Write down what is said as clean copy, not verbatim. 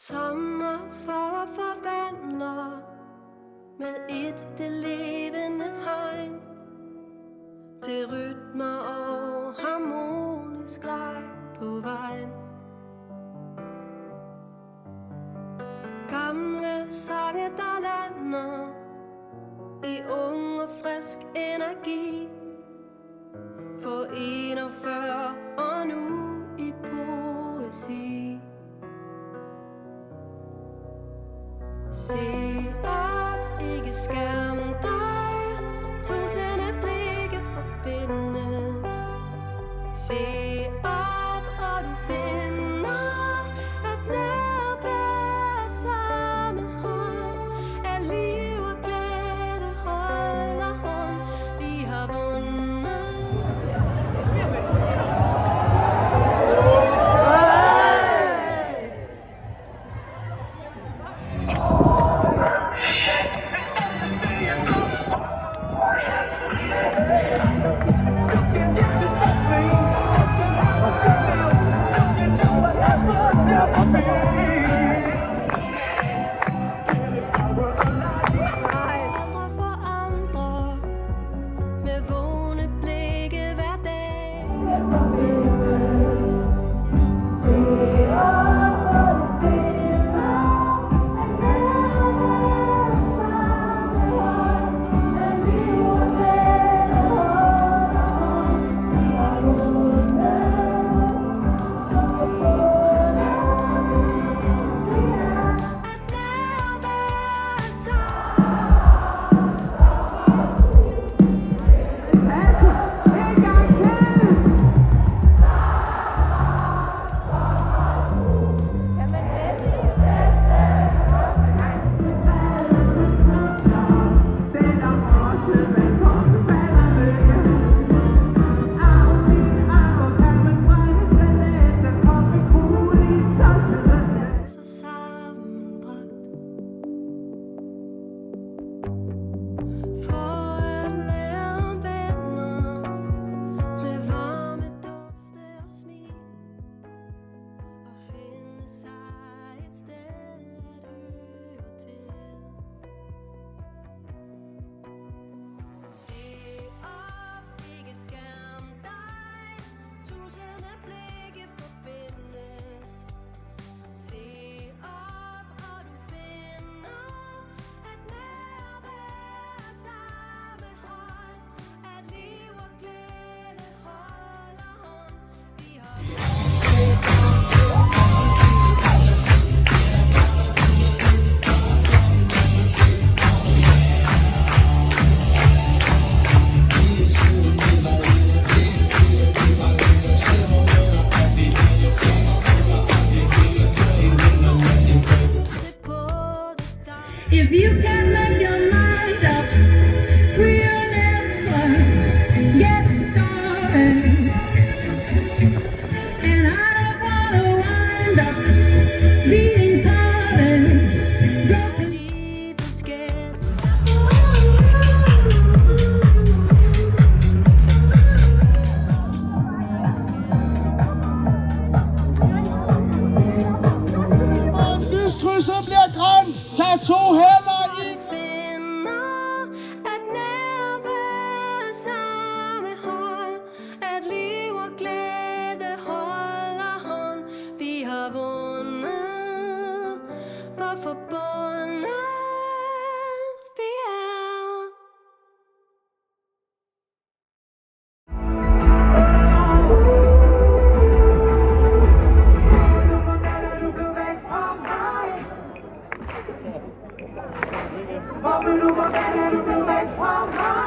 Sommerfarver forvandler med det levende hegn til rytmer og harmonisk leg på vejen. Gamle sange, der lander i ung og frisk energi. For 41 og nu i poesi. Se op, ikke skærm dig. Tusind blikke forbindes. Se op, og du finder at nærvær samme hold. At liv og glæde holder hånd. Vi har vundet. If you can make your mind up, we'll never get started. And I don't wanna wind up being caught broken. Hvis krydset bliver grøn, tag 2 hænder i. Finder at nærvær samme hold. At liv og glæde holder hånd. Vi har vundet, hvor forbundet vi er. Hvor vil du, hvor vil du væk fra mig?